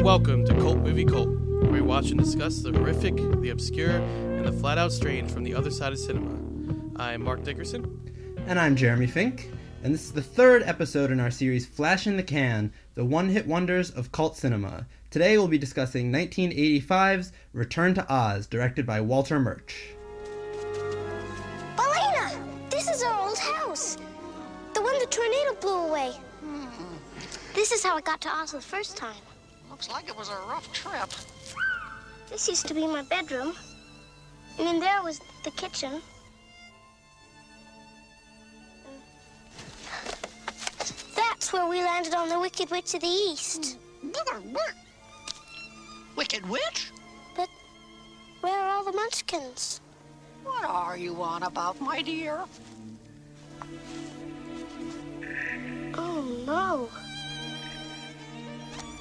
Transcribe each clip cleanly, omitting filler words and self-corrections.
and welcome to Cult Movie Cult, where we watch and discuss the horrific, the obscure, and the flat-out strange from the other side of cinema. I'm Mark Dickerson. And I'm Jeremy Fink, and this is the third episode in our series Flash in the Can, the one-hit wonders of cult cinema. Today we'll be discussing 1985's Return to Oz, directed by Walter Murch. Elena! This is our old house. The one the tornado blew away. This is how I got to Oz the first time. Looks like it was a rough trip. This used to be my bedroom. And in there was the kitchen. That's where we landed on the Wicked Witch of the East. Wicked Witch? But where are all the munchkins? What are you on about, my dear? Oh, no.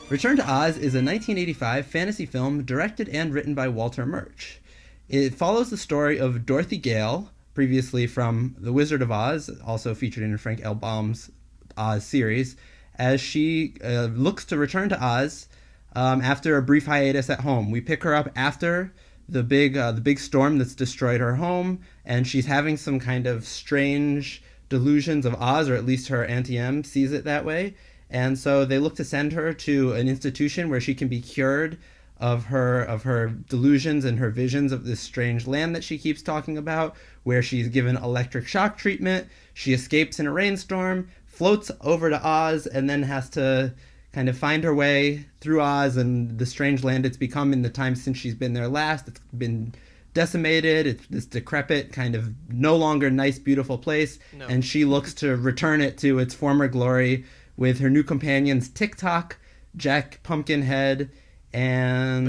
Return to Oz is a 1985 fantasy film directed and written by Walter Murch. It follows the story of Dorothy Gale, previously from The Wizard of Oz, also featured in Frank L. Baum's Oz series, as she looks to return to Oz after a brief hiatus at home. We pick her up after the big storm that's destroyed her home, and she's having some kind of strange delusions of Oz, or at least her Auntie M sees it that way. And so they look to send her to an institution where she can be cured of her delusions and her visions of this strange land that she keeps talking about, where she's given electric shock treatment. She escapes in a rainstorm, floats over to Oz, and then has to kind of find her way through Oz and the strange land it's become in the time since she's been there last. It's been decimated. It's this decrepit, kind of no longer nice, beautiful place. No. And she looks to return it to its former glory with her new companions TikTok, Jack Pumpkinhead, and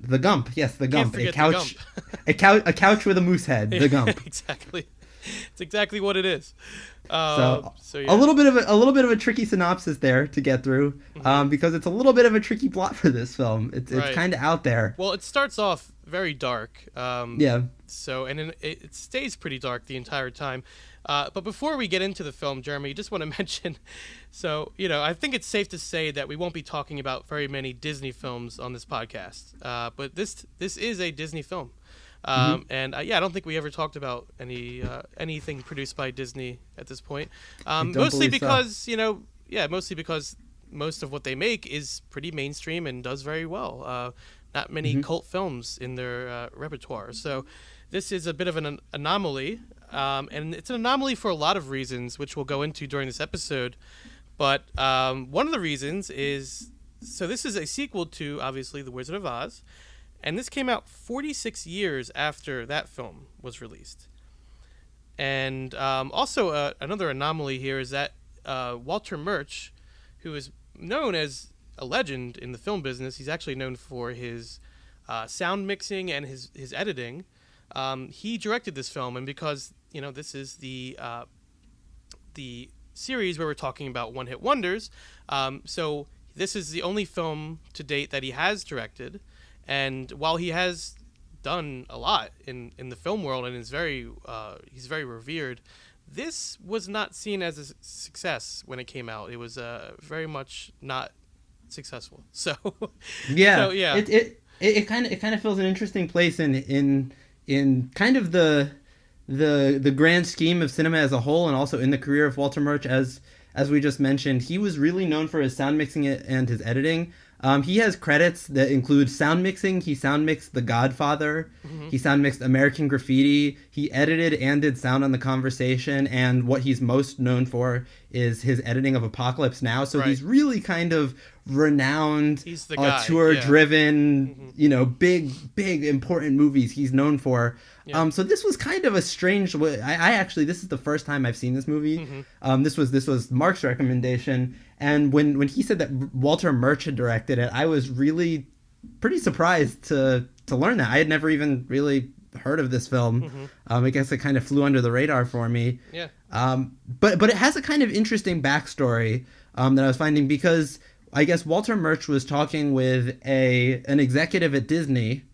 the Gump. Yes, the Gump. A couch, a couch with a moose head. The Gump. Exactly. It's exactly what it is. Yeah. A little bit of a tricky synopsis there to get through, because it's a little bit of a tricky plot for this film. It's kind of out there. Well, it starts off very dark. Yeah. So it stays pretty dark the entire time. But before we get into the film, Jeremy, I just want to mention, I think it's safe to say that we won't be talking about very many Disney films on this podcast. But this is a Disney film. And I don't think we ever talked about anything produced by Disney at this point. Mostly because, mostly because most of what they make is pretty mainstream and does very well. Not many cult films in their repertoire. So this is a bit of an anomaly. And it's an anomaly for a lot of reasons, which we'll go into during this episode. But one of the reasons is, so this is a sequel to, obviously, The Wizard of Oz. And this came out 46 years after that film was released. And also another anomaly here is that Walter Murch, who is known as a legend in the film business, he's actually known for his sound mixing and his editing. He directed this film, and because this is the series where we're talking about one-hit wonders, so this is the only film to date that he has directed. And while he has done a lot in the film world and he's very revered, this was not seen as a success when it came out. It was very much not successful. So yeah, it kind of fills an interesting place in kind of the grand scheme of cinema as a whole, and also in the career of Walter Murch. As we just mentioned, he was really known for his sound mixing and his editing. He has credits that include sound mixing. He sound mixed The Godfather. He sound mixed American Graffiti. He edited and did sound on The Conversation. And what he's most known for is his editing of Apocalypse Now. So he's really kind of renowned, he's the guy, tour-driven, big, important movies he's known for. Yeah. So this was kind of a strange way. I actually, this is the first time I've seen this movie. This was Mark's recommendation. And when he said that Walter Murch had directed it, I was really pretty surprised to learn that. I had never even really heard of this film. I guess it kind of flew under the radar for me. Yeah. But it has a kind of interesting backstory that I was finding, because I guess Walter Murch was talking with an executive at Disney,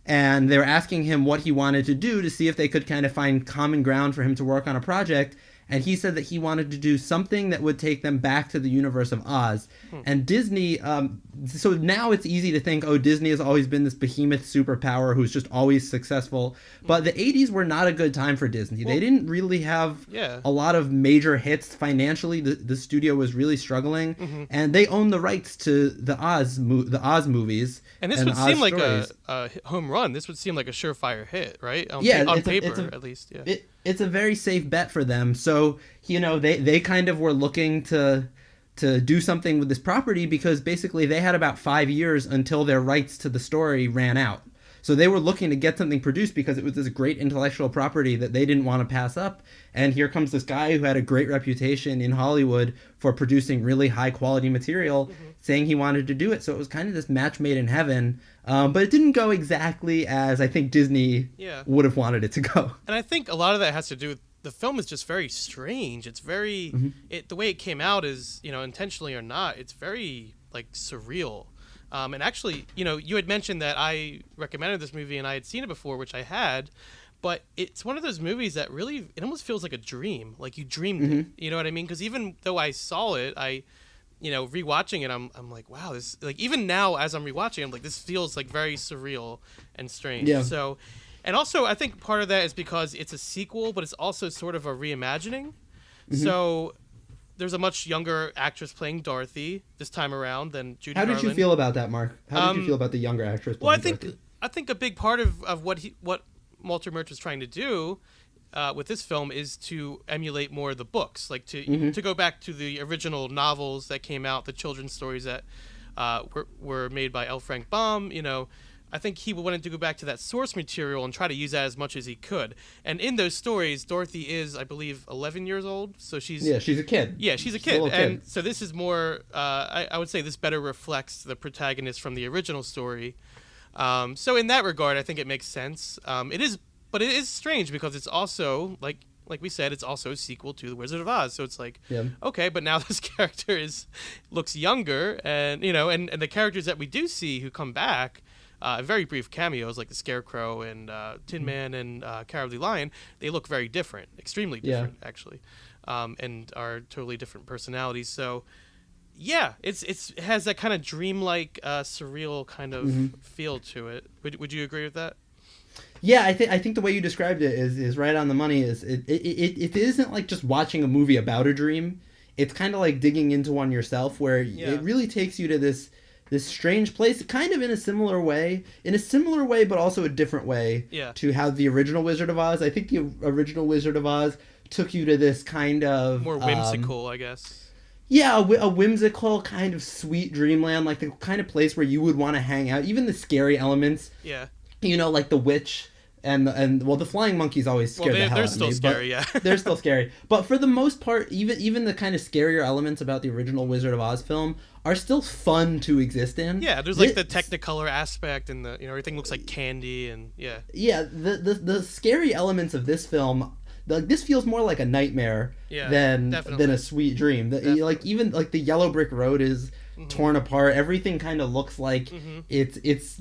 and they were asking him what he wanted to do to see if they could kind of find common ground for him to work on a project. and he said that he wanted to do something that would take them back to the universe of Oz. And Disney, so now it's easy to think, oh, Disney has always been this behemoth superpower who's just always successful. But the 80s were not a good time for Disney. They didn't really have a lot of major hits financially. The studio was really struggling, and they owned the rights to the Oz movies. And this would seem like a home run. This would seem like a surefire hit, right? On paper, at least. Yeah. It's a very safe bet for them. So, they kind of were looking to do something with this property because basically they had about 5 years until their rights to the story ran out. So they were looking to get something produced because it was this great intellectual property that they didn't want to pass up. And here comes this guy who had a great reputation in Hollywood for producing really high quality material, saying he wanted to do it. So it was kind of this match made in heaven. But it didn't go exactly as I think Disney would have wanted it to go. And I think a lot of that has to do with the film is just very strange. It's very, the way it came out is, intentionally or not, it's very like surreal. And actually, you had mentioned that I recommended this movie and I had seen it before, which I had, but it's one of those movies that really, it almost feels like a dream. Like you dreamed it, you know what I mean? Because even though I saw it, rewatching it, I'm like, wow, this, like, even now as I'm rewatching, I'm like, this feels like very surreal and strange. Yeah. So, and also I think part of that is because it's a sequel, but it's also sort of a reimagining. So there's a much younger actress playing Dorothy this time around than Judy Garland. How did you feel about that, Mark? How did you feel about the younger actress playing Dorothy? I think a big part of what Walter Murch was trying to do with this film is to emulate more of the books, like to go back to the original novels that came out, the children's stories that were made by L. Frank Baum. I think he wanted to go back to that source material and try to use that as much as he could. And in those stories, Dorothy is, I believe, 11 years old. So she's a kid. Yeah, she's a kid. And so this is more, I would say this better reflects the protagonist from the original story. So in that regard, I think it makes sense. It is strange because it's also, like we said, it's also a sequel to The Wizard of Oz. So it's like, okay, but now this character looks younger. And, and the characters that we do see who come back, very brief cameos like the Scarecrow and Tin Man and Cowardly Lion, they look very different, extremely different actually, and are totally different personalities. So yeah, it has that kind of dreamlike, surreal kind of feel to it. Would you agree with that? Yeah, I think the way you described it is right on the money. It isn't like just watching a movie about a dream. It's kind of like digging into one yourself, where it really takes you to this strange place, kind of in a similar way, but also a different way to how the original Wizard of Oz. I think the original Wizard of Oz took you to this kind of more whimsical, I guess. Yeah, a whimsical kind of sweet dreamland, like the kind of place where you would want to hang out. Even the scary elements. Yeah. Like the witch and the flying monkeys always scared the hell out of me. They're still scary, yeah. They're still scary. But for the most part, even the kind of scarier elements about the original Wizard of Oz film are still fun to exist in. Yeah, there's like the Technicolor aspect and the everything looks like candy and yeah. Yeah, the scary elements of this film, this feels more like a nightmare than a sweet dream. Like even like the yellow brick road is torn apart. Everything kind of looks like it's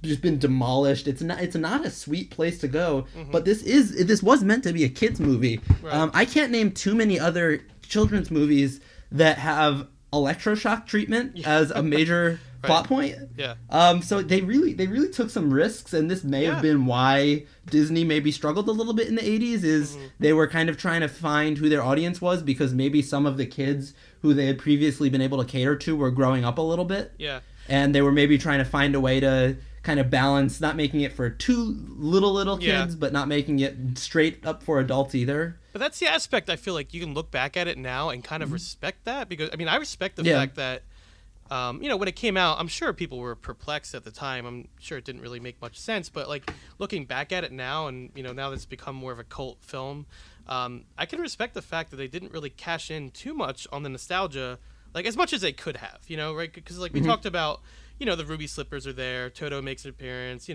just been demolished. It's not a sweet place to go. But this was meant to be a kids movie. Right. I can't name too many other children's movies that have electroshock treatment as a major plot point. Yeah. So they really took some risks, and this may have been why Disney maybe struggled a little bit in the 80s. Is they were kind of trying to find who their audience was, because maybe some of the kids who they had previously been able to cater to were growing up a little bit. Yeah. And they were maybe trying to find a way to kind of balance, not making it for too little kids, but not making it straight up for adults either. But that's the aspect I feel like you can look back at it now and kind of respect that, because I respect the fact that when it came out, I'm sure people were perplexed at the time. I'm sure it didn't really make much sense, but like looking back at it now, and now that it's become more of a cult film, I can respect the fact that they didn't really cash in too much on the nostalgia, like as much as they could have, right? Because like we talked about, the ruby slippers are there, Toto makes an appearance,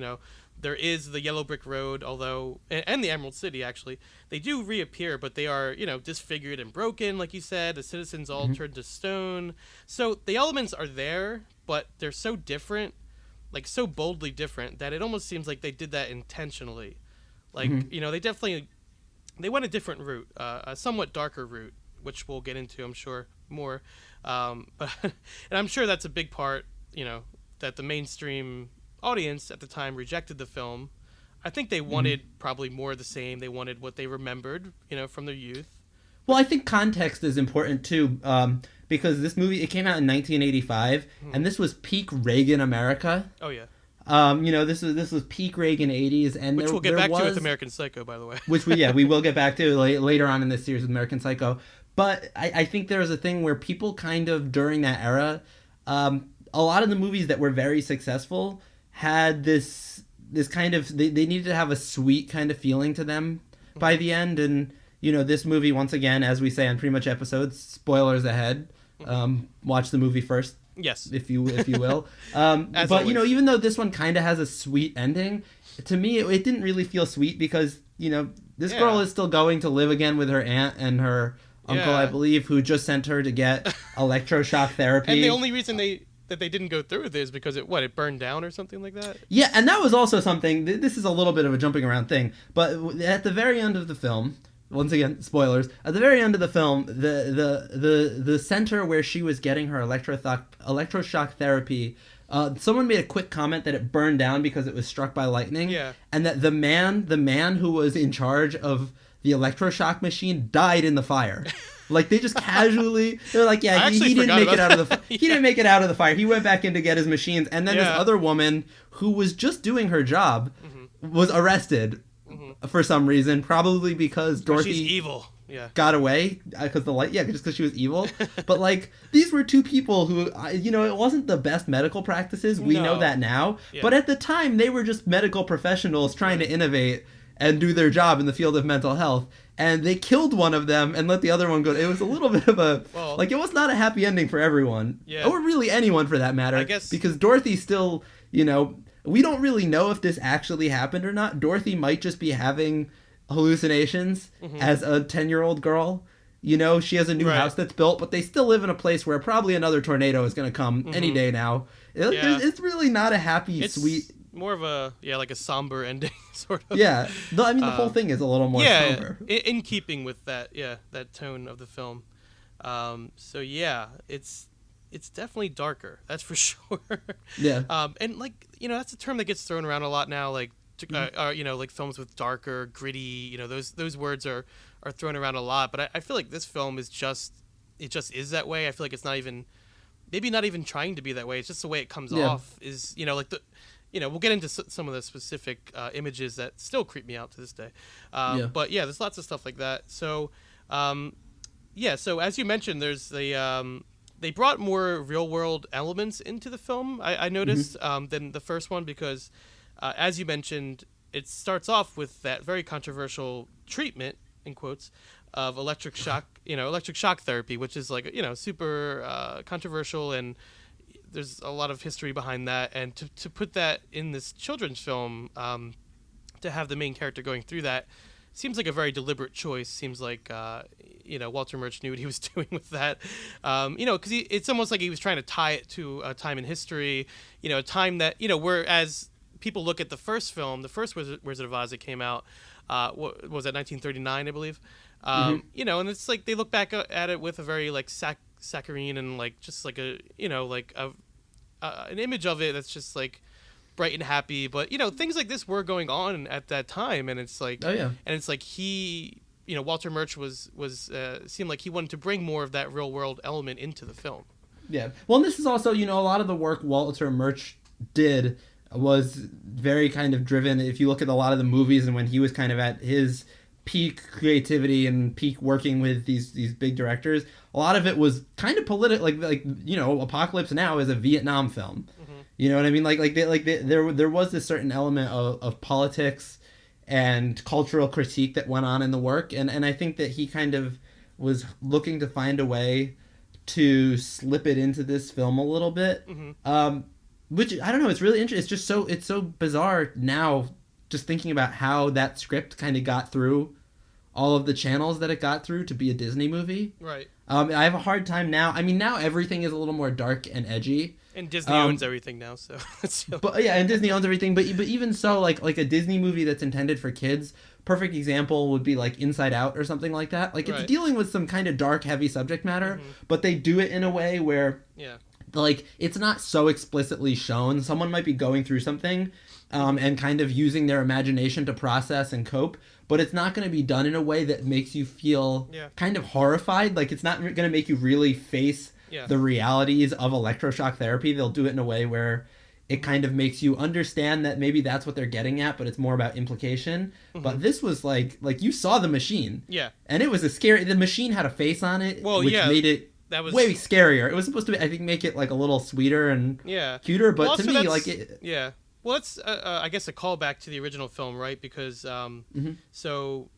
there is the yellow brick road, although, and the Emerald City actually, they do reappear, but they are, disfigured and broken, like you said. The citizens all turned to stone. So the elements are there, but they're so different, like so boldly different, that it almost seems like they did that intentionally. Like, they definitely they went a different route, a somewhat darker route, which we'll get into, I'm sure, more. But and I'm sure that's a big part, that the mainstream audience at the time rejected the film. I think they wanted probably more of the same. They wanted what they remembered, from their youth. Well, I think context is important too, because this movie, it came out in 1985, and this was peak Reagan America. Oh yeah. This was peak Reagan 80s, and which we'll get back to with American Psycho, by the way. Which we will get back to later on in this series with American Psycho. But I think there was a thing where people kind of during that era, a lot of the movies that were very successful had this kind of they needed to have a sweet kind of feeling to them by the end, and this movie, once again, as we say on pretty much episodes, spoilers ahead. Watch the movie first. Yes, if you will. But always. Even though this one kind of has a sweet ending, to me it didn't really feel sweet because this girl is still going to live again with her aunt and her uncle, I believe, who just sent her to get electroshock therapy. And the only reason they didn't go through with it is because it burned down or something like that. Yeah, and that was also something. This is a little bit of a jumping around thing, but at the very end of the film. Once again, spoilers. At the very end of the film, the center where she was getting her electroshock therapy, someone made a quick comment that it burned down because it was struck by lightning. Yeah. And that the man who was in charge of the electroshock machine died in the fire. Like they just casually, they're like, yeah, he didn't make it out of the he didn't make it out of the fire. He went back in to get his machines, and then this other woman who was just doing her job was arrested. For some reason, probably because Dorothy she's evil. Yeah. Got away because the light. Yeah, just because she was evil. But like these were two people who, it wasn't the best medical practices. We know that now. Yeah. But at the time, they were just medical professionals trying to innovate and do their job in the field of mental health. And they killed one of them and let the other one go. It was a little bit of a it was not a happy ending for everyone, or really anyone for that matter. I guess because Dorothy still, we don't really know if this actually happened or not. Dorothy might just be having hallucinations as a 10-year-old girl. She has a new house that's built, but they still live in a place where probably another tornado is going to come any day now. It's really not a happy, sweet... more of a, like a somber ending, sort of. Yeah. The whole thing is a little more somber. In keeping with that, that tone of the film. It's definitely darker. That's for sure. Yeah. And that's a term that gets thrown around a lot now. Like, like films with darker, gritty. Those words are thrown around a lot. But I feel like this film is just is that way. I feel like it's not even trying to be that way. It's just the way it comes off. Is we'll get into some of the specific images that still creep me out to this day. But there's lots of stuff like that. So, so as you mentioned, there's the they brought more real-world elements into the film, I noticed, than the first one because, as you mentioned, it starts off with that very controversial treatment, in quotes, of electric shock therapy, which is super controversial, and there's a lot of history behind that. And to put that in this children's film, to have the main character going through that, seems like a very deliberate choice. Seems like Walter Murch knew what he was doing with that. Because it's almost like he was trying to tie it to a time in history. A time that whereas people look at the first film, the first Wizard of Oz that came out, what was that, 1939, I believe. And it's like they look back at it with a very saccharine and just like a an image of it that's just like bright and happy, but things like this were going on at that time, and it's like, and it's like he, Walter Murch was seemed like he wanted to bring more of that real world element into the film. Yeah, well, and this is also, a lot of the work Walter Murch did was very kind of driven. If you look at a lot of the movies and when he was kind of at his peak creativity and peak working with these big directors, a lot of it was kind of political. Apocalypse Now is a Vietnam film. You know what I mean? There was this certain element of politics and cultural critique that went on in the work, and I think that he kind of was looking to find a way to slip it into this film a little bit. Which I don't know. It's really interesting. It's so bizarre now, just thinking about how that script kind of got through all of the channels that it got through to be a Disney movie. Right. I have a hard time now. I mean, now everything is a little more dark and edgy. And Disney owns everything now, so. But yeah, and Disney owns everything. But even so, like a Disney movie that's intended for kids, perfect example would be like Inside Out or something like that. Like it's dealing with some kind of dark, heavy subject matter, but they do it in a way where like it's not so explicitly shown. Someone might be going through something, and kind of using their imagination to process and cope. But it's not going to be done in a way that makes you feel kind of horrified. Like, it's not going to make you really face the realities of electroshock therapy. They'll do it in a way where it kind of makes you understand that maybe that's what they're getting at, but it's more about implication. But this was like you saw the machine. Yeah. And it was the machine had a face on it, which made it way scarier. It was supposed to, I think, make it like a little sweeter and cuter, but to me, like it... Yeah. Well, it's, I guess, a callback to the original film, right? Because, so,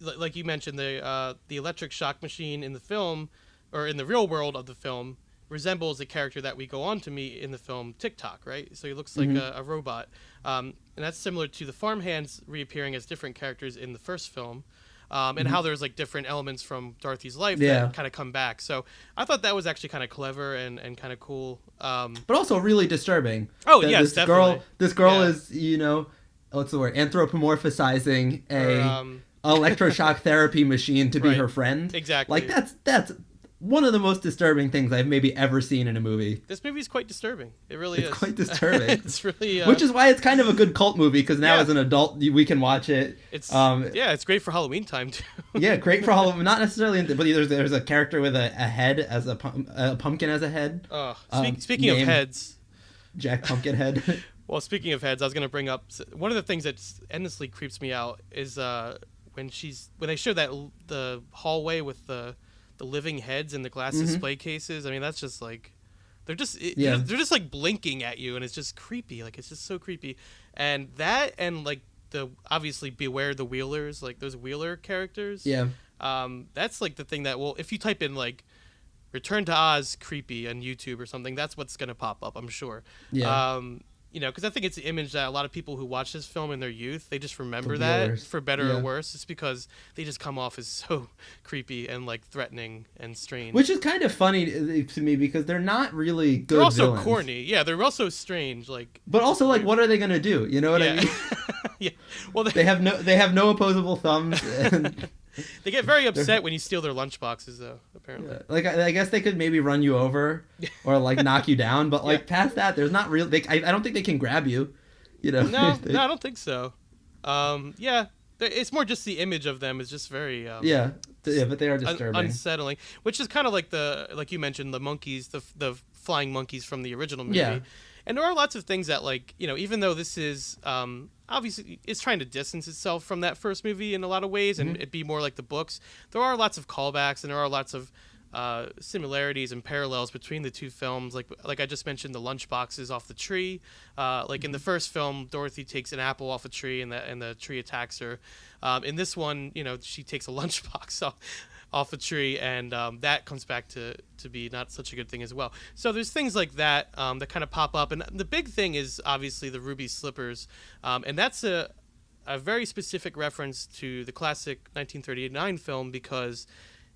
like you mentioned, the electric shock machine in the film, or in the real world of the film, resembles the character that we go on to meet in the film TikTok, right? So he looks like a robot. And that's similar to the farmhands reappearing as different characters in the first film. And how there's like different elements from Dorothy's life that kind of come back. So I thought that was actually kind of clever and kind of cool. But also really disturbing. Oh, yes, definitely. This girl is, what's the word? Anthropomorphizing a electroshock therapy machine to be her friend. Exactly. Like that's one of the most disturbing things I've maybe ever seen in a movie. This movie is quite disturbing. It really is. It's quite disturbing. It's really... Which is why it's kind of a good cult movie, because now as an adult, we can watch it. It's it's great for Halloween time, too. Yeah, great for Halloween. Not necessarily, but there's a character with a head, as a pumpkin as a head. Speaking of heads... Jack Pumpkinhead. Well, speaking of heads, I was going to bring up... One of the things that endlessly creeps me out is when they show the hallway with the living heads in the glass display cases. I mean, that's just like they're just like blinking at you, and it's just creepy. Like, it's just so creepy. And that, and like the obviously Beware the Wheelers, like those Wheeler characters. Yeah. That's like the thing that if you type in like Return to Oz creepy on YouTube or something, that's what's gonna pop up, I'm sure. Yeah. Because I think it's the image that a lot of people who watch this film in their youth, they just remember that, for better or worse. It's because they just come off as so creepy and like threatening and strange. Which is kind of funny to me, because they're not really good They're also villains. Corny. Yeah, they're also strange. Like, but also like, what are they gonna do? You know what I mean? Yeah. Well, they have no opposable thumbs. And... They get very upset when you steal their lunchboxes, though, apparently. Yeah. Like, I guess they could maybe run you over or, like, knock you down. But, like, past that, there's not real... I don't think they can grab you, No, I don't think so. It's more just the image of them is just very... but they are disturbing. Unsettling. Which is kind of like like you mentioned, the monkeys, the flying monkeys from the original movie. Yeah. And there are lots of things that, like, even though this is... obviously, it's trying to distance itself from that first movie in a lot of ways, and it be more like the books. There are lots of callbacks, and there are lots of similarities and parallels between the two films. Like I just mentioned, the lunchboxes off the tree. In the first film, Dorothy takes an apple off a tree, and the tree attacks her. In this one, she takes a lunchbox off a tree, and that comes back to be not such a good thing as well. So there's things like that that kind of pop up, and the big thing is obviously the ruby slippers, and that's a very specific reference to the classic 1939 film, because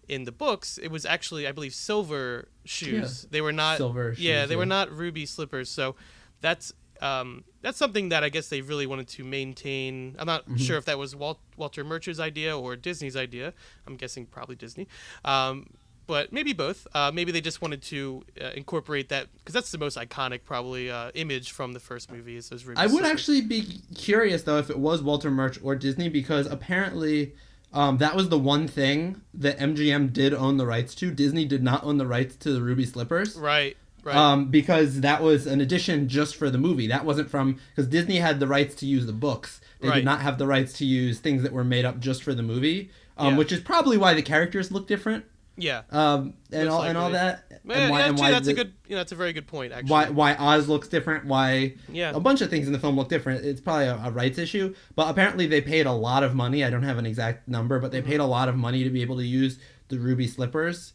in the books it was actually, I believe, silver shoes. They were not silver shoes. Yeah, they were not ruby slippers. So that's something that I guess they really wanted to maintain. I'm not sure if that was Walter Murch's idea or Disney's idea. I'm guessing probably Disney. But maybe both. Maybe they just wanted to incorporate that, because that's the most iconic probably image from the first movie, is those ruby I would sisters. actually be curious, though, if it was Walter Murch or Disney, because apparently that was the one thing that MGM did own the rights to. Disney did not own the rights to the ruby slippers. Right. Right. Because that was an addition just for the movie. That wasn't because Disney had the rights to use the books. They did not have the rights to use things that were made up just for the movie, which is probably why the characters look different. Yeah. And all that. That's a very good point, actually. Why Oz looks different, why a bunch of things in the film look different. It's probably a rights issue, but apparently they paid a lot of money. I don't have an exact number, but they paid a lot of money to be able to use the ruby slippers.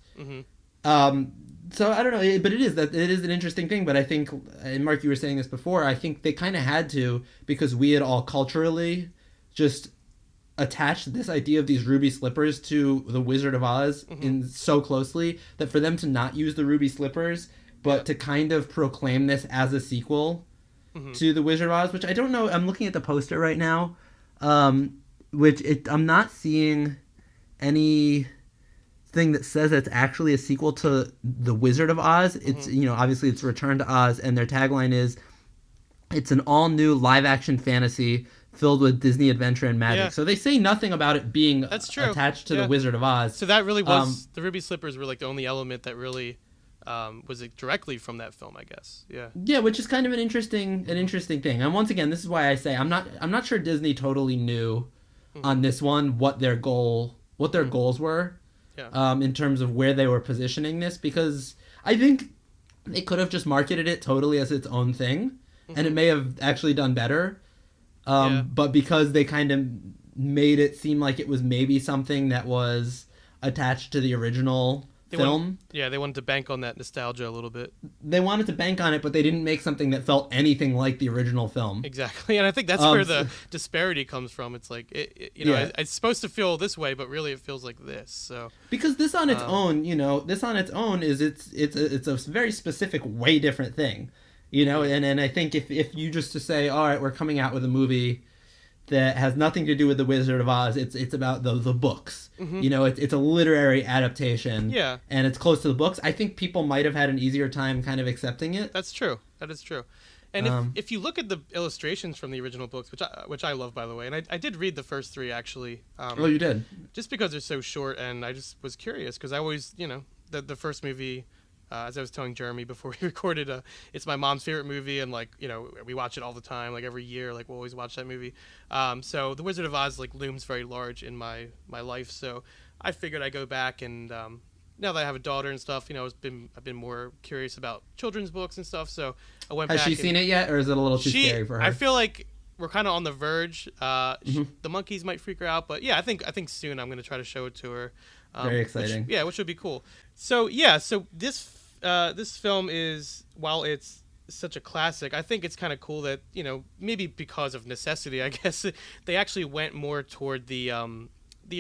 So I don't know, but it is an interesting thing. But I think, and Mark, you were saying this before, I think they kind of had to, because we had all culturally just attached this idea of these ruby slippers to the Wizard of Oz in so closely that for them to not use the ruby slippers, but to kind of proclaim this as a sequel to the Wizard of Oz, which I don't know. I'm looking at the poster right now, I'm not seeing anything that says it's actually a sequel to the Wizard of Oz. It's, obviously it's Return to Oz, and their tagline is, it's an all new live action fantasy filled with Disney adventure and magic. Yeah. So they say nothing about it being attached to the Wizard of Oz. So that really was the ruby slippers were like the only element that really was it directly from that film, I guess. Yeah, which is kind of an interesting thing. And once again, this is why I say I'm not sure Disney totally knew on this one what their goals were, in terms of where they were positioning this, because I think they could have just marketed it totally as its own thing, and it may have actually done better. But because they kind of made it seem like it was maybe something that was attached to the original film. They wanted to bank on that nostalgia a little bit. They wanted to bank on it, but they didn't make something that felt anything like the original film. Exactly, and I think that's where the disparity comes from. It's like, it's supposed to feel this way, but really it feels like this. So because this on its own, is it's a very specific, way different thing, and I think if you just to say, all right, we're coming out with a movie that has nothing to do with the Wizard of Oz. It's about the books. It's a literary adaptation. Yeah. And it's close to the books. I think people might have had an easier time kind of accepting it. That's true. That is true. And if you look at the illustrations from the original books, which I love, by the way, and I did read the first 3 actually. Oh, you did? Just because they're so short, and I just was curious because I always, the first movie. As I was telling Jeremy before we recorded, it's my mom's favorite movie, and we watch it all the time, like every year, like we'll always watch that movie. So The Wizard of Oz looms very large in my life. So I figured I'd go back, and now that I have a daughter and stuff, I've been more curious about children's books and stuff. So I went back. Has she seen it yet, or is it a little too scary for her? I feel like we're kind of on the verge. The monkeys might freak her out, but yeah, I think soon I'm going to try to show it to her. Very exciting. Which would be cool. So this film is, while it's such a classic, I think it's kind of cool that maybe because of necessity, I guess they actually went more toward the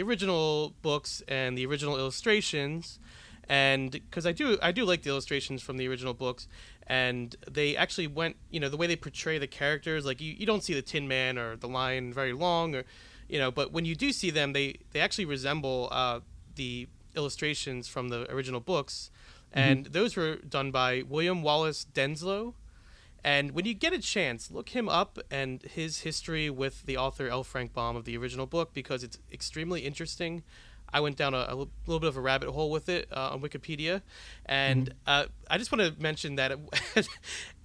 original books and the original illustrations, and because I do like the illustrations from the original books, and they actually went the way they portray the characters, like you don't see the Tin Man or the Lion very long, or but when you do see them, they actually resemble the illustrations from the original books, and those were done by William Wallace Denslow. And when you get a chance, look him up and his history with the author L. Frank Baum of the original book, because it's extremely interesting. I went down a little bit of a rabbit hole with it on Wikipedia, and I just want to mention that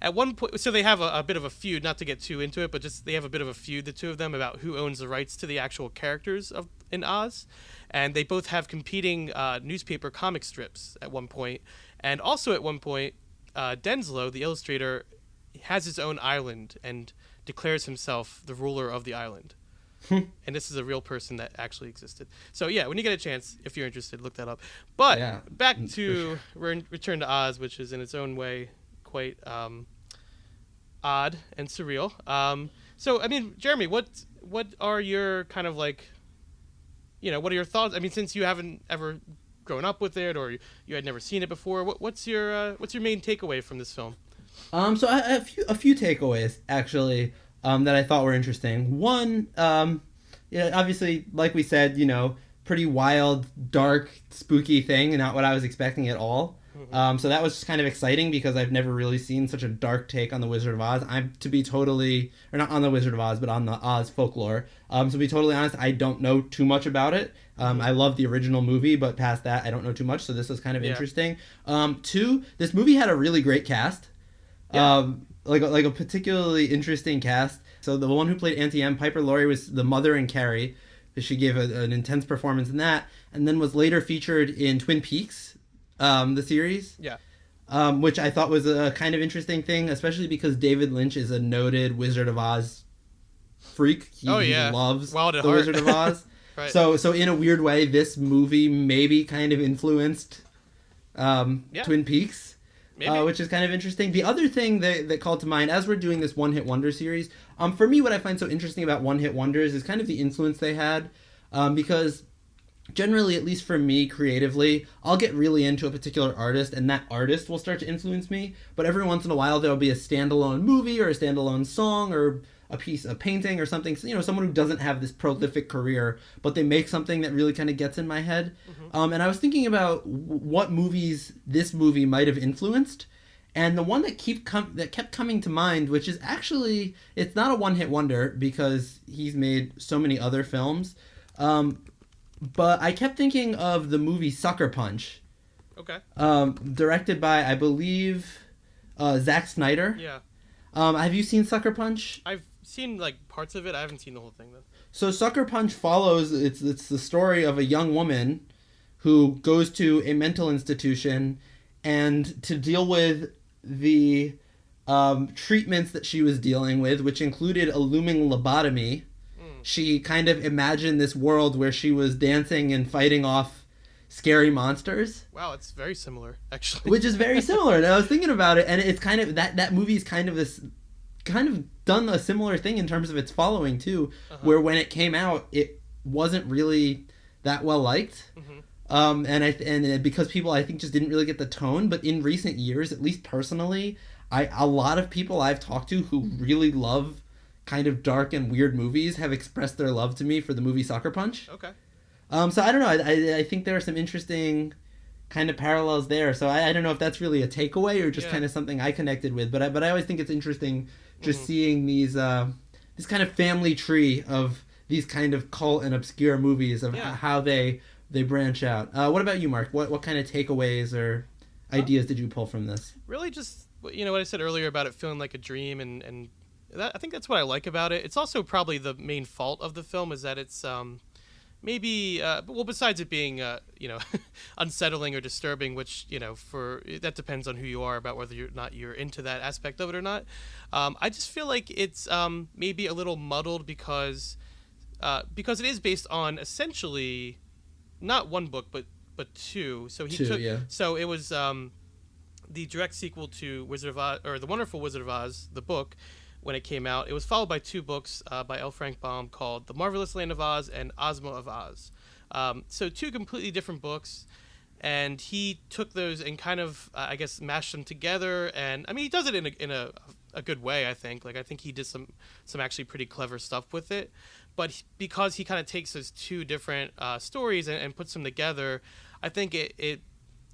at one point, so they have a bit of a feud, not to get too into it, but just they have a bit of a feud, the two of them, about who owns the rights to the actual characters in Oz, and they both have competing newspaper comic strips at one point, and also at one point, Denslow, the illustrator, has his own island and declares himself the ruler of the island. And this is a real person that actually existed. So yeah, when you get a chance, if you're interested, look that up. But back to Return to Oz, which is in its own way quite odd and surreal. So I mean, Jeremy, what are your kind of what are your thoughts? I mean, since you haven't ever grown up with it, or you had never seen it before, what's your main takeaway from this film? So a few takeaways actually. That I thought were interesting. One, obviously, like we said, pretty wild, dark, spooky thing, not what I was expecting at all. So that was just kind of exciting because I've never really seen such a dark take on the Wizard of Oz. Not on the Wizard of Oz, but on the Oz folklore. To be totally honest, I don't know too much about it. I love the original movie, but past that, I don't know too much. So this was kind of interesting. 2, this movie had a really great cast. Yeah. Like a particularly interesting cast. So the one who played Auntie M, Piper Laurie, was the mother in Carrie. She gave an intense performance in that, and then was later featured in Twin Peaks, the series. Yeah. Which I thought was a kind of interesting thing, especially because David Lynch is a noted Wizard of Oz freak. He loves the Wizard of Oz. Right. So in a weird way, this movie maybe kind of influenced Twin Peaks. Which is kind of interesting. The other thing that called to mind, as we're doing this One Hit Wonder series, for me, what I find so interesting about One Hit Wonders is kind of the influence they had because generally, at least for me creatively, I'll get really into a particular artist and that artist will start to influence me. But every once in a while, there'll be a standalone movie or a standalone song or a piece of painting or something. So, someone who doesn't have this prolific career, but they make something that really kind of gets in my head. And I was thinking about what movies this movie might have influenced. And the one that kept coming to mind, which is actually, it's not a one-hit wonder because he's made so many other films. But I kept thinking of the movie Sucker Punch. Okay. Directed by, I believe, Zack Snyder. Yeah. Have you seen Sucker Punch? I've seen like parts of it. I haven't seen the whole thing though. So Sucker Punch follows, it's the story of a young woman who goes to a mental institution, and to deal with the treatments that she was dealing with, which included a looming lobotomy, she kind of imagined this world where she was dancing and fighting off scary monsters. Wow, it's very similar, actually. Which is very similar. And I was thinking about it, and it's kind of that movie's kind of done a similar thing in terms of its following too, where when it came out, it wasn't really that well liked. And because people, I think, just didn't really get the tone. But in recent years, at least personally, a lot of people I've talked to who really love kind of dark and weird movies have expressed their love to me for the movie Sucker Punch. Okay. So I don't know. I think there are some interesting kind of parallels there. So I don't know if that's really a takeaway or just kind of something I connected with. But I always think it's interesting just seeing these this kind of family tree of these kind of cult and obscure movies of how they branch out. What about you, Mark? What kind of takeaways or ideas did you pull from this? Really, just what I said earlier about it feeling like a dream, and I think that's what I like about it. It's also probably the main fault of the film is that it's maybe besides it being unsettling or disturbing, which for that depends on who you are about whether you're into that aspect of it or not. I just feel like it's maybe a little muddled because it is based on essentially not one book but two. So So it was the direct sequel to Wizard of Oz, or The Wonderful Wizard of Oz, the book. When it came out, it was followed by two books by L. Frank Baum called The Marvelous Land of Oz and Ozma of Oz. So two completely different books, and he took those and kind of, I guess, mashed them together. And I mean, he does it in a good way, I think. Like, I think he did some actually pretty clever stuff with it. But because he kind of takes those two different stories and puts them together, I think it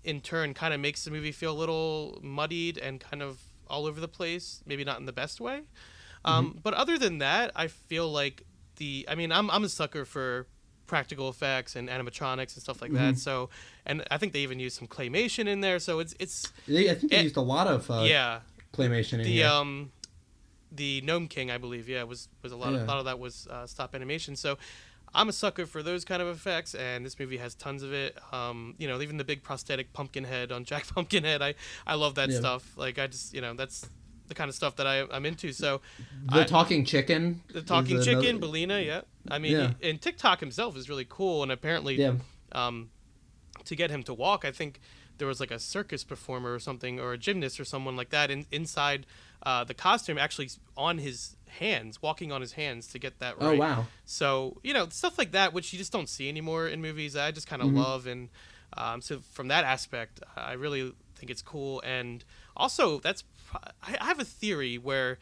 in turn kind of makes the movie feel a little muddied and kind of all over the place, maybe not in the best way. But other than that, I feel like I'm a sucker for practical effects and animatronics and stuff like that. So, and I think they even used some claymation in there. So I think they used a lot of claymation in here. The Gnome King, I believe, was a lot of that was stop animation. So I'm a sucker for those kind of effects, and this movie has tons of it. Even the big prosthetic pumpkin head on Jack Pumpkinhead, I love that stuff. Like, I just, that's the kind of stuff that I'm into. So talking chicken, Belina, I mean, and TikTok himself is really cool, and apparently, to get him to walk, I think there was like a circus performer or something, or a gymnast or someone like that inside the costume, actually on his hands, walking on his hands to get that right. Oh, wow. So, stuff like that, which you just don't see anymore in movies, I just kind of love. And so from that aspect, I really think it's cool. And also, I have a theory where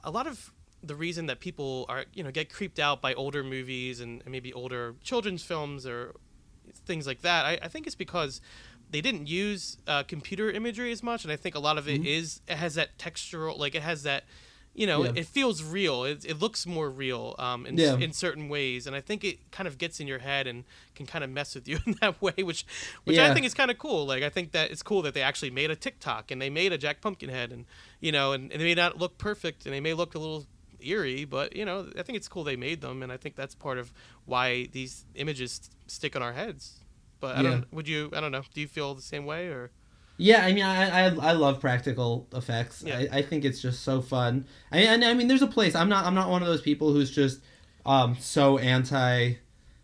a lot of the reason that people are, get creeped out by older movies and maybe older children's films or things like that, I think it's because they didn't use computer imagery as much. And I think a lot of it it has that textural, like it has that, it feels real. It looks more real in certain ways, and I think it kind of gets in your head and can kind of mess with you in that way, which I think is kind of cool. Like, I think that it's cool that they actually made a TikTok and they made a Jack Pumpkinhead, and and they may not look perfect and they may look a little eerie, but I think it's cool they made them, and I think that's part of why these images stick on our heads. But I don't know. Do you feel the same way, or? Yeah, I mean, I love practical effects. Yeah. I think it's just so fun. I mean, there's a place. I'm not one of those people who's just so anti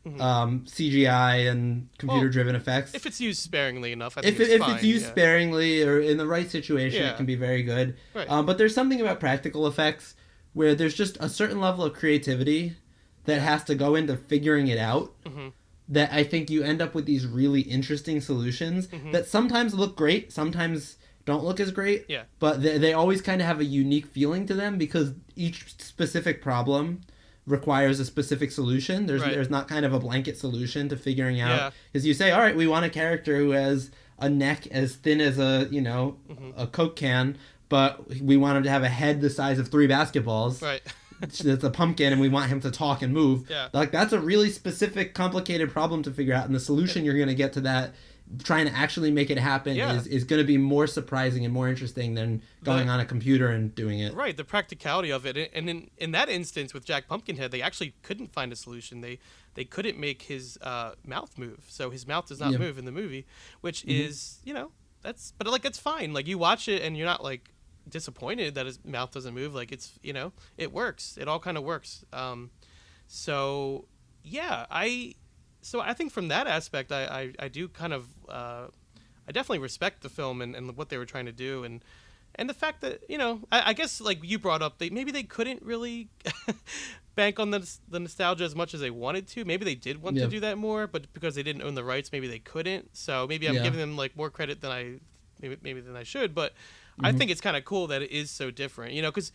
CGI and computer driven effects. If it's used sparingly enough, I think if fine, it's used sparingly or in the right situation, it can be very good. Right. But there's something about practical effects where there's just a certain level of creativity that has to go into figuring it out, that I think you end up with these really interesting solutions that sometimes look great, sometimes don't look as great, but they always kind of have a unique feeling to them because each specific problem requires a specific solution. There's not kind of a blanket solution to figuring out. Because you say, all right, we want a character who has a neck as thin as a Coke can, but we want him to have a head the size of 3 basketballs. Right. That's a pumpkin, and we want him to talk and move. Like, that's a really specific, complicated problem to figure out, and the solution you're going to get to that, trying to actually make it happen, is going to be more surprising and more interesting than going on a computer and doing it. Right, the practicality of it. And in that instance with Jack Pumpkinhead, they actually couldn't find a solution. They couldn't make his mouth move, so his mouth does not move in the movie, which is, that's fine. Like, you watch it and you're not like disappointed that his mouth doesn't move. Like, it's, it works. It all kind of works. So I think from that aspect, I do kind of I definitely respect the film and what they were trying to do, and the fact that I guess, like you brought up, maybe they couldn't really bank on the nostalgia as much as they wanted to. Maybe they did want to do that more, but because they didn't own the rights, maybe they couldn't. So maybe I'm giving them like more credit than I should. But I think it's kind of cool that it is so different. Because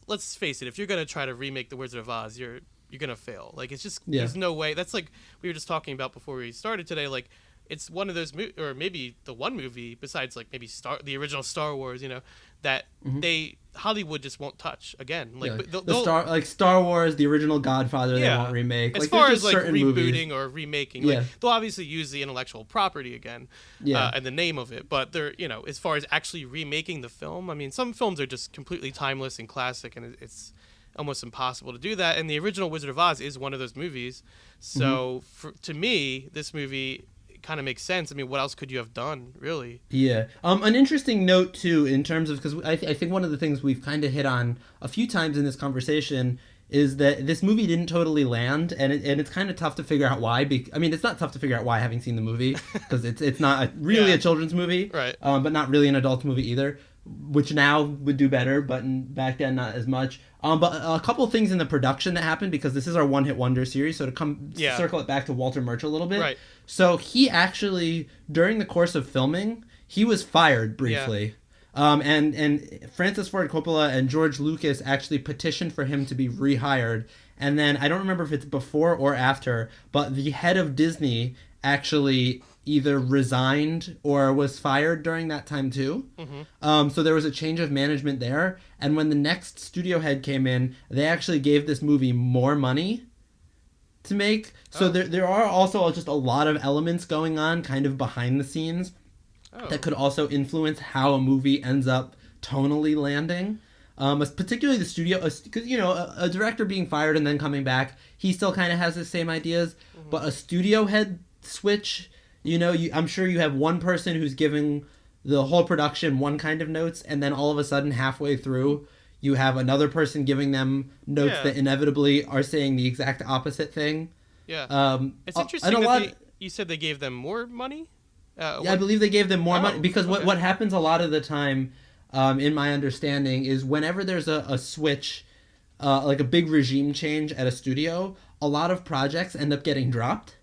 let's face it, if you're gonna try to remake The Wizard of Oz, you're gonna fail. Like, it's just there's no way. That's like we were just talking about before we started today. Like, it's one of those or maybe the one movie besides like maybe the original Star Wars, that Hollywood just won't touch again. Like Star Wars, the original Godfather, they won't remake. As far as like rebooting or remaking, like, they'll obviously use the intellectual property again, and the name of it. But they're as far as actually remaking the film, I mean, some films are just completely timeless and classic, and it's almost impossible to do that. And the original Wizard of Oz is one of those movies. So to me, this movie kind of makes sense. I mean, what else could you have done, really? Yeah. An interesting note too, in terms of, because I think one of the things we've kind of hit on a few times in this conversation is that this movie didn't totally land, and it's kind of tough to figure out why. I mean, it's not tough to figure out why, having seen the movie, because it's not really a children's movie, right? But not really an adult movie either, which now would do better, but back then not as much. But a couple of things in the production that happened, because this is our one-hit wonder series, so to circle it back to Walter Murch a little bit. Right. So he actually, during the course of filming, he was fired briefly. And Francis Ford Coppola and George Lucas actually petitioned for him to be rehired. And then, I don't remember if it's before or after, but the head of Disney actually either resigned or was fired during that time too. So there was a change of management there. And when the next studio head came in, they actually gave this movie more money to make. So there are also just a lot of elements going on kind of behind the scenes that could also influence how a movie ends up tonally landing. Particularly the studio, because, a director being fired and then coming back, he still kind of has the same ideas. But a studio head switch, I'm sure you have one person who's giving the whole production one kind of notes, and then all of a sudden, halfway through, you have another person giving them notes that inevitably are saying the exact opposite thing. It's interesting you said they gave them more money? I believe they gave them more money, because what happens a lot of the time, in my understanding, is whenever there's a switch, like a big regime change at a studio, a lot of projects end up getting dropped.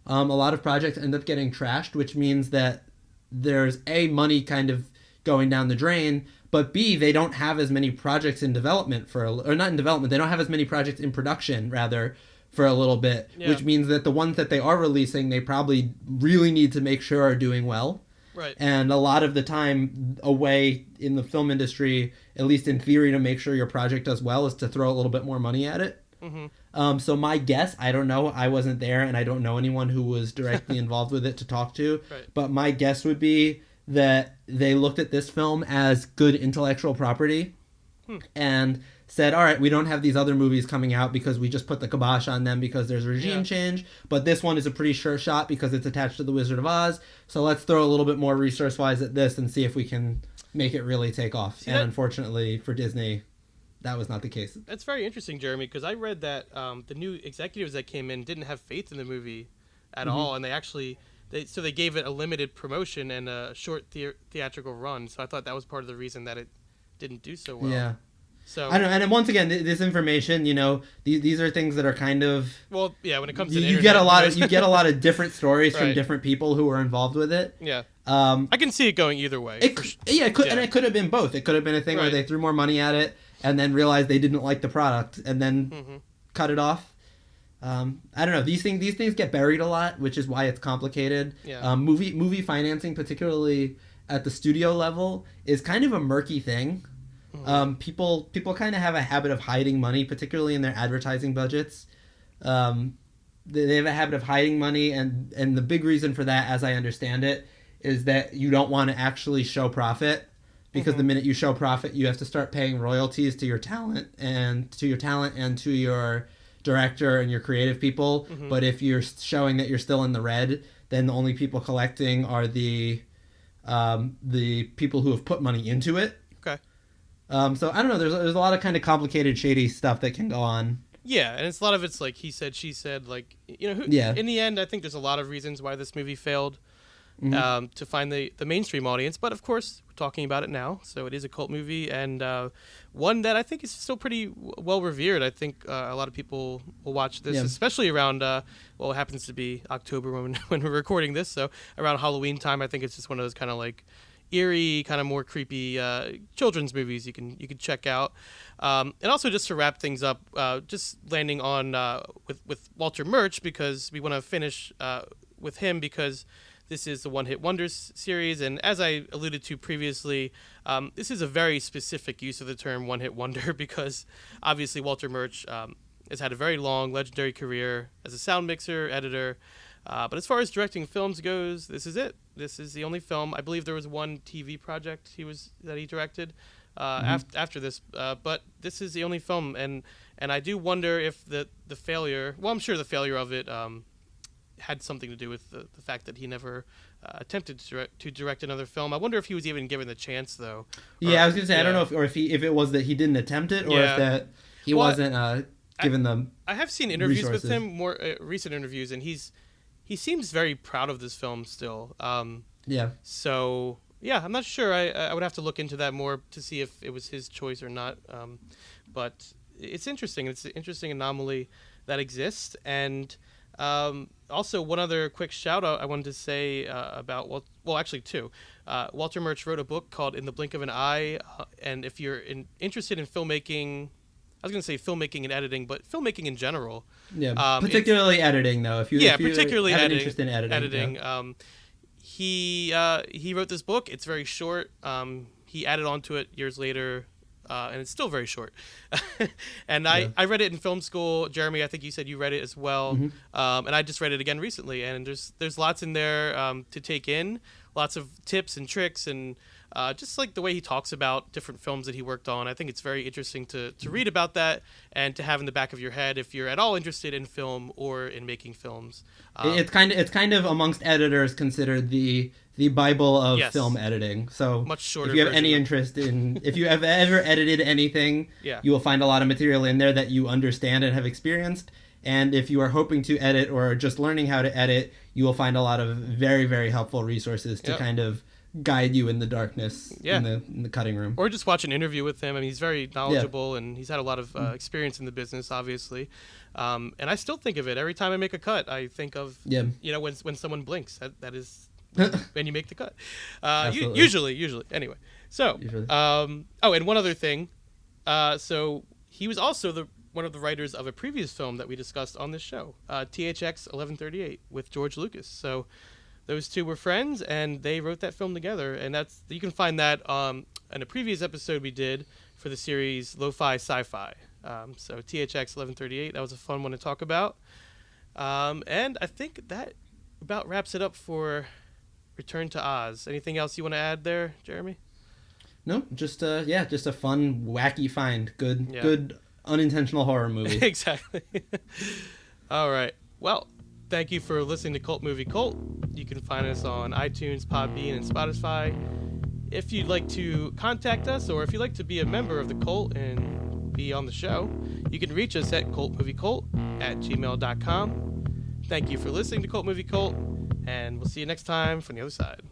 A lot of projects end up getting trashed, which means that there's A, money kind of going down the drain, but B, they don't have as many projects in development or not in development, they don't have as many projects in production, rather, for a little bit, which means that the ones that they are releasing, they probably really need to make sure are doing well. Right. And a lot of the time, a way in the film industry, at least in theory, to make sure your project does well is to throw a little bit more money at it. So my guess, I don't know, I wasn't there, and I don't know anyone who was directly involved with it to talk to, but my guess would be that they looked at this film as good intellectual property and said, all right, we don't have these other movies coming out because we just put the kibosh on them because there's regime change, but this one is a pretty sure shot because it's attached to The Wizard of Oz, so let's throw a little bit more resource-wise at this and see if we can make it really take off. Unfortunately for Disney, that was not the case. That's very interesting, Jeremy, because I read that the new executives that came in didn't have faith in the movie at all, and they gave it a limited promotion and a short theatrical run, so I thought that was part of the reason that it didn't do so well. So I don't know, and once again, this information, these are things that are kind of well, yeah. When it comes to the you internet, get a lot of different stories from Right. different people who were involved with it. Yeah, I can see it going either way. it could, and it could have been both. It could have been a thing where Right. they threw more money at it and then realized they didn't like the product and then cut it off. I don't know. These things get buried a lot, which is why it's complicated. Yeah. Movie financing, particularly at the studio level, is kind of a murky thing. People kind of have a habit of hiding money, particularly in their advertising budgets. They have a habit of hiding money, and the big reason for that, as I understand it, is that you don't want to actually show profit, because the minute you show profit, you have to start paying royalties to your talent and to your director and your creative people. But if you're showing that you're still in the red, then the only people collecting are the people who have put money into it. Okay. So I don't know. There's a lot of kind of complicated, shady stuff that can go on. Yeah, and a lot of it's like he said, she said. Like Yeah. In the end, I think there's a lot of reasons why this movie failed to find the mainstream audience. But of course, we're talking about it now, so it is a cult movie, and one that I think is still pretty well revered. I think a lot of people will watch this, especially around it happens to be October when we're recording this, so around Halloween time. I think it's just one of those kind of like eerie, kind of more creepy children's movies you can check out. And also, just to wrap things up, just landing on with Walter Murch, because we want to finish with him, because this is the One Hit Wonders series, and as I alluded to previously, this is a very specific use of the term one hit wonder, because obviously Walter Murch has had a very long, legendary career as a sound mixer, editor. But as far as directing films goes, this is it. This is the only film. I believe there was one TV project that he directed after this, but this is the only film, and I do wonder if the failure. Well, I'm sure the failure of it had something to do with the fact that he never attempted to direct another film. I wonder if he was even given the chance, though. I was gonna say I don't know if it was that he didn't attempt it, or if that he wasn't given them. I have seen interviews resources. with him, more recent interviews, and he seems very proud of this film still. So I'm not sure. I would have to look into that more to see if it was his choice or not. But it's interesting. It's an interesting anomaly that exists. And also, one other quick shout out I wanted to say about actually two. Walter Murch wrote a book called In the Blink of an Eye, and if you're interested in filmmaking. I was going to say filmmaking and editing, but filmmaking in general. Yeah, particularly editing, though. If you particularly have editing, an interest in editing. He wrote this book. It's very short. He added on to it years later, and it's still very short. And I read it in film school. Jeremy, I think you said you read it as well. And I just read it again recently. And there's lots in there to take in, lots of tips and tricks, and just like the way he talks about different films that he worked on. I think it's very interesting to read about that and to have in the back of your head if you're at all interested in film or in making films. It's kind of amongst editors considered the Bible of film editing. So much shorter. If you have any interest in, if you have ever edited anything, you will find a lot of material in there that you understand and have experienced. And if you are hoping to edit or just learning how to edit, you will find a lot of very, very helpful resources to kind of guide you in the darkness in the cutting room. Or just watch an interview with him. I mean, he's very knowledgeable and he's had a lot of experience in the business, obviously. And I still think of it every time I make a cut. I think of when someone blinks. That is when you make the cut. Usually. Anyway, so and one other thing. So he was also one of the writers of a previous film that we discussed on this show, THX 1138 with George Lucas. So those two were friends, and they wrote that film together. And you can find that in a previous episode we did for the series Lo-Fi Sci-Fi. So THX 1138, that was a fun one to talk about. And I think that about wraps it up for Return to Oz. Anything else you want to add there, Jeremy? No, just a fun, wacky find. Good unintentional horror movie. Exactly. All right. Well, thank you for listening to Cult Movie Cult. You can find us on iTunes, Podbean, and Spotify. If you'd like to contact us, or if you'd like to be a member of the cult and be on the show, you can reach us at cultmoviecult@gmail.com. Thank you for listening to Cult Movie Cult, and we'll see you next time from the other side.